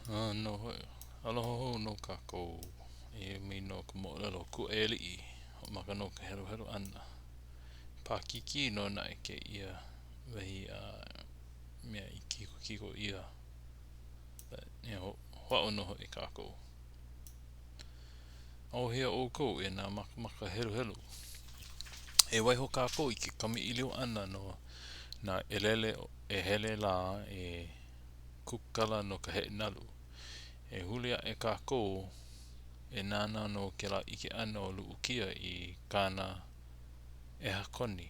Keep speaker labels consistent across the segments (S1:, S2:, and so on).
S1: No hoi. Aloha ho no kākou. E mi no ka mo'olelo Kuaialii. Ho maka no ka hero hero ana. Pākiki no na e ke ia wahi mea I kiko ia. But, ho'o no hoi kākou. Au hea o kou e nā maka hero hero. E waiho kākou I ke kami ilio ana no na elele e hele la e kukala no ka he nalu. E hulia e kākou e nana no ke la ike ana o Luukia I kāna e hakoni.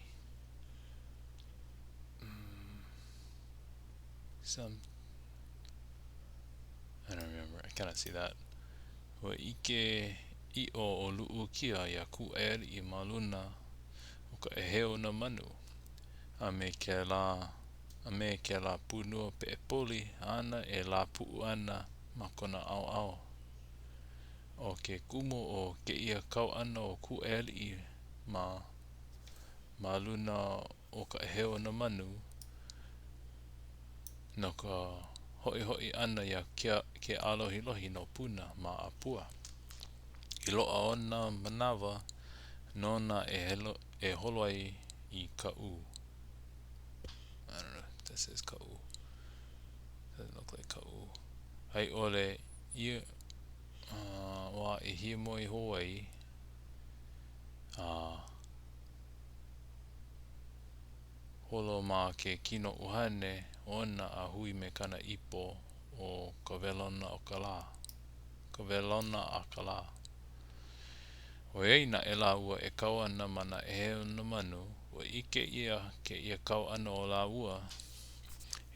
S1: Some, I don't remember, I cannot see that. Wa ike I o Luukia ia Kuaialii I maluna o ka e heo na manu. A me ke la punua pe e poli ana e la puu ana ma kona ao ao. O ke kumo o ke ia kau ana o Kuaialii ma luna o ka heo na manu no ka hoi ana ia Kealohilohi no puna ma apua. I loa ona manawa no na e holo ai I ka u. I don't know if this is ka u. Doesn't look like ka u. Hai ole ia wa e hia moi Hawaii holo ma ke kino uhane ona a hui me kana ipo o ka velona o ka la. Ka velona a ka la. O ei na e la ua e kau ana mana e heo na manu o ike ia ke ia kau ana o la ua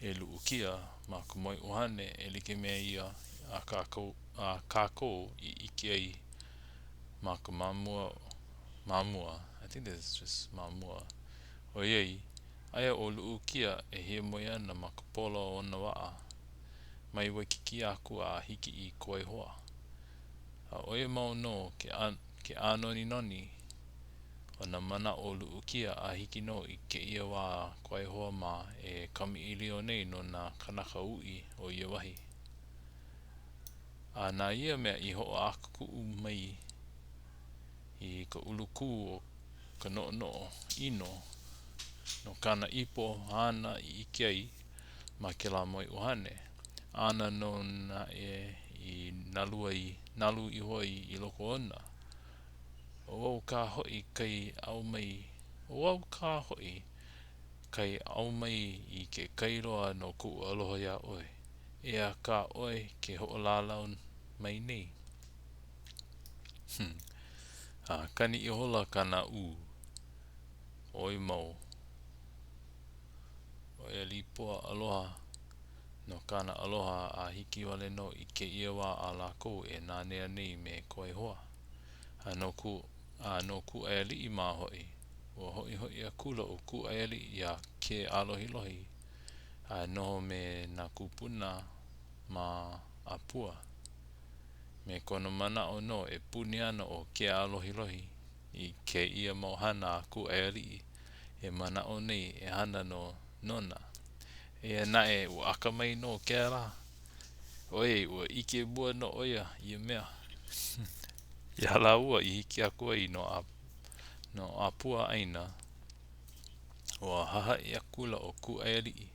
S1: e Luukia ma kumoi uhane e like mea ia a kākou I ike ai ma ka mamua. I think this is just mamua. O ei, aia o Luukia e hia moi ana ma ka polo o na waa. Mai waikiki aku a hiki I koe hoa. A oia mau no ke anoni noni o na mana o Luukia a hiki no I ke ia wa koe hoa ma e kami ilio nei no na kanaka ui o ia wahi. A na ia mea I ho aku mai I ka uluku o ka no ino no kana ipo ana I ike ai ma ke la moi uhane. Ana no na I nalu I hoi I loko ona. O au ka hoi kai au mai. O au ka hoi kai au mai I ke kairoa no Kuaialii ia oi. Ea ka oi ke ho'olalau mai nei. Kani I hola kana u. Oi mau. O e lipoa aloha no kana aloha a hiki wale no I ke ia wa a lako e nanea nei me koe hoa. No Kuaialii ma hoi. O hoi a kula o Kuaialii ia Kealohilohi. A noho me na kupuna ma apua. Me kona mana o no e puni ana o Kealohilohi I ke ia mohana a Kuaialii e mana o nei e hana no nona. E nae ua aka mai no ke la. Oi ua ike bua no oia I mea. Ia la ua I hiki aku ai no apua aina o haha I akula o Kuaialii.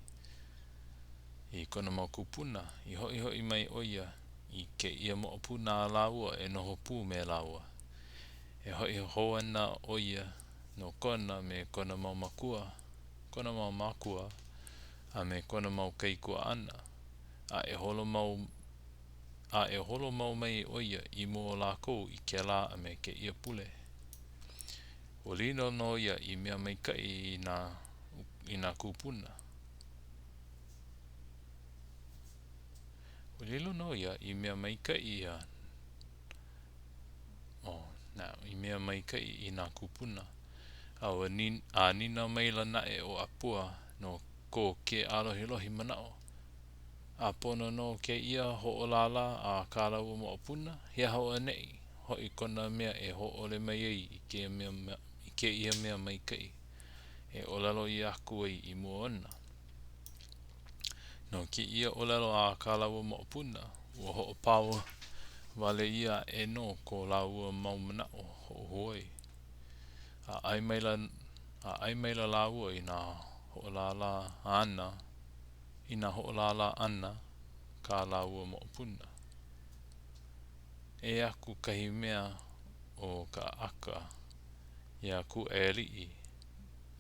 S1: I kona mau kupuna I hoi mai oia I ke ia mo'opuna la ua e noho pū me la ua. E hoa ana oia no kona me kona mau makua a me kona mau keikua ana. A e holo mau mai oia I mua lako I ke la a me ke ia pule. O lino no ia I mea maikai I na kupuna. O lilo no ia I mea maikai I mea maikai I na kupuna. A nina mai lana e o apua no ko Kealohilohi manao. A pono no ke ia ho'olala a kālaua mo'opuna hea hoa nei. Hoi kona mea e ho'ole mai ai I ke ia mea maikai. E olelo I aku ai I mua ona. No ke ia olelo a kālaua mo'opuna ua ho'opaua wale ia e no ko laua maumana o ho'ohoi. A ai maila laua i nā ho'olala ana ka laua mo'opuna. E aku kahi mea o ka aka ia Kuaialii.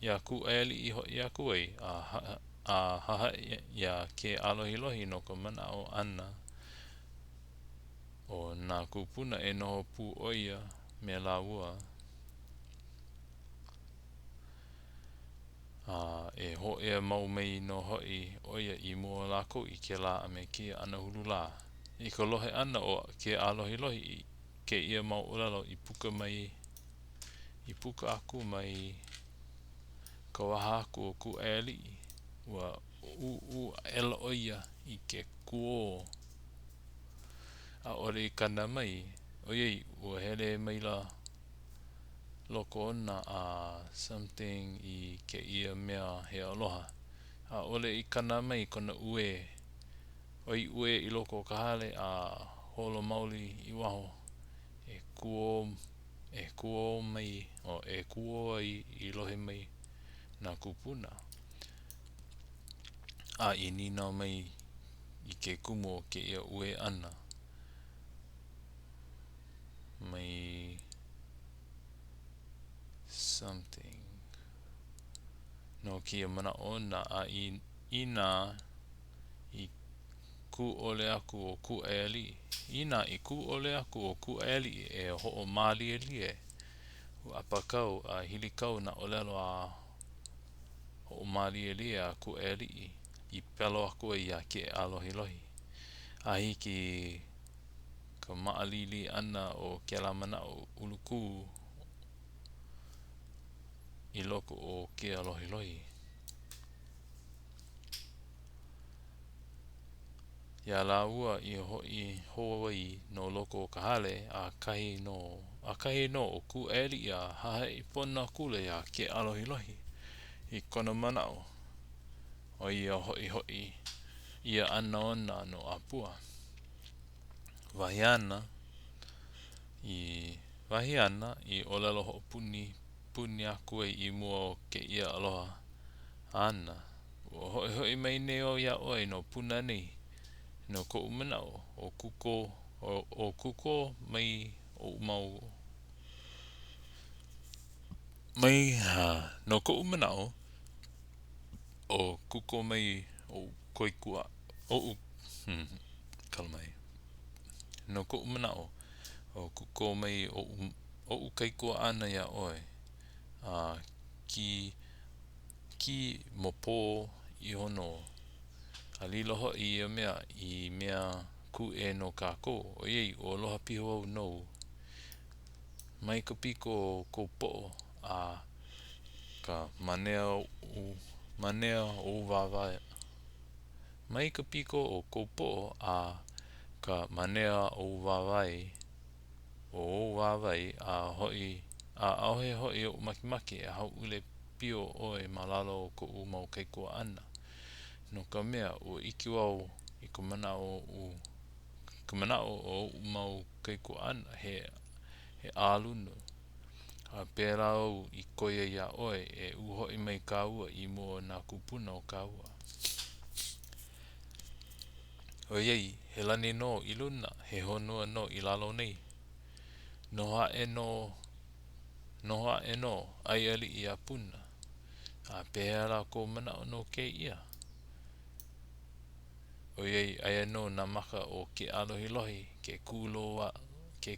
S1: Ia Kuaialii hoi aku ai a haha ia Kealohilohi no ka mana'o ana o nā kupuna e noho pū oia me laua e ho'ea mau mai no hoi oia I mua lako I ke la a me kia ana hulu la. I ka lohe ana o Kealohilohi ke ia mau ulalo I puka aku mai ka waha aku o Kuaialii ua ela oia I ke kuo a ore I kana mai oiei ua hele maila loko ona something I ke ia mea he aloha a ole I kana mai kona ue I loko ka hale a holo mauli I waho e kuo mai o e kuo ai I lohe mai nā kupuna a I nina mai I ke kumu o ke ia ue ana mai something no kia mana ona a I nā I ku ole aku o Kuaialii Ina I ku ole aku o Kuaialii e ho'o mālie u apakau a hilikau na olelo a ho'o mālie a Kuaialii I pelo aku ai a Kealohilohi a hiki ka maalili ana o ke la mana o uluku I loko o Kealohilohi Ia laua I hoi Hawaii no loko o ka hale a kahi no o Kuaialii a haha I pona kule a Kealohilohi I kona manao o ia hoi ia ana ona no apua wahi ana I olelo ho puni aku ai I mua o ke ia aloha ana ua hoi mai nei o ia oi no puna nei no ko'u manao o kuko mai o mau no ko'u manao o kuko mai o koikua kalamai no ko'u manao o kuko mai o kaikua ana ia oi ki mopo I hono a lilo hoi ia mea I mea ku e no kako oiei o loha piho au nou mai ka piko ko po'o a ka manea o wawai mai ka piko o ko po'o a ka manea o wawai a aohe hoi o makimaki a hau ule pio oi malalo o ko'u mau kaikua ana no ka mea ua iki wau I ka manao o mau kaikua ana he ālunu a pēra au I koia ia oi e hoi mai ka ua I mua nā kupuna o ka ua oiei he lani no I luna he honua no I lalo nei noha e no ai alii a puna a pēra ko manao no ke ia oiei aia no nā maka o Kealohilohi ke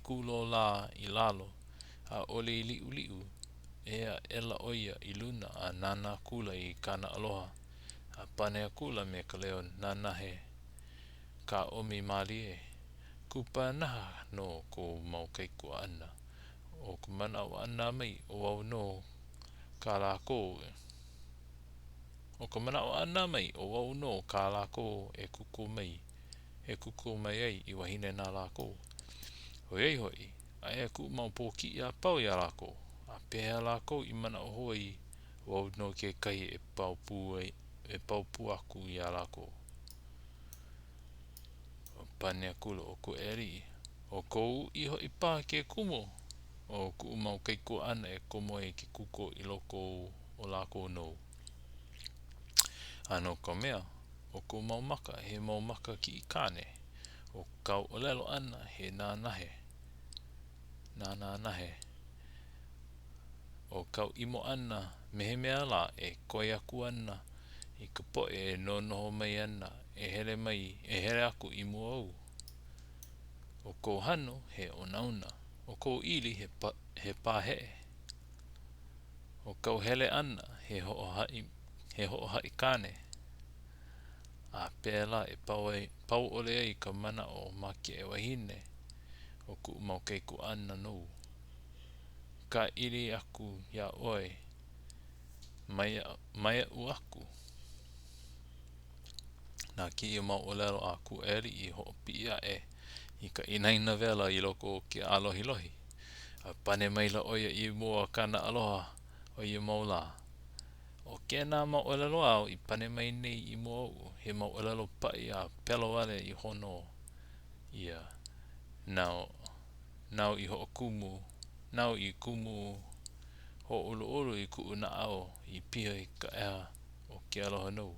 S1: kulo la I lalo a ole I li'u ea ela oia I luna a nana kula I kana aloha a pane a kula me ka leo nanahe ka omi malie kupanaha no ko mau kaikua ana o ka manao ana mai o au no ka lako ka lako e kuko mai ai I wahine nā lako oiei hoi aia ku mau pōki a pau ia lako a pēhea lako I manao hoi o au no ke kai e paupu aku ia lako Panea kula o Kuaialii. O kou iho I pā ke kumo. O ku mau keiku ana e komo e ke kuko I loko o lako nou. Ano ka mea, o ku mau maka, he mau maka ki I kāne. O kau olelo ana he nānahe. Nānahe. O kau imo ana mehe mea la e koe aku ana I ka poe e noho mai ana e hele aku I mua au. O kou hano he onauna. O kou ili he pāhe'e. O kau hele ana he ho'ohai kāne. A pēla e pau ole ai ka mana o make e wahine. O ku mau keiku ana nou. Ka iri aku ya oe. Mai u aku. Nā ki I mau olelo a Kuaialii I ho'opi ia e. I ka inaina vela I loko o Kealohilohi. A pane maila oia I mua kana aloha o I mau la. O kēnā mau olelo au I pane mai nei I mua au. He mau olelo pai a pelo ale I hono ia. Nau I ho'okumu. Nau I kumu ho ulu I ku'una ao I piha I ka eha o Kealoha nou.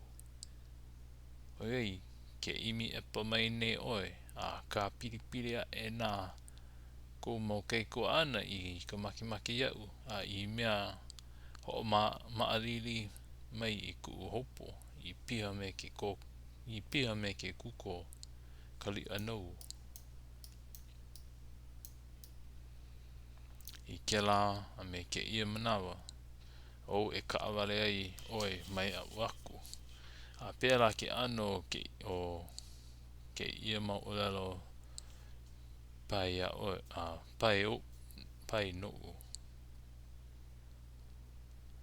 S1: Oiei, ke imi epa mai nei oe. A ka piripiri a e nā ko mau keiku ana I ka makimaki iau. A I mea ho maalili mai I ku hopo I piha me ke kuko kalia nou. I ke la a me ke ia manawa o e kaawale ai oe mai au aku. A pēla ke ano ke ia mau olelo pai a oe pai nou.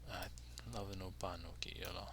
S1: A lava no pāno ke ia la.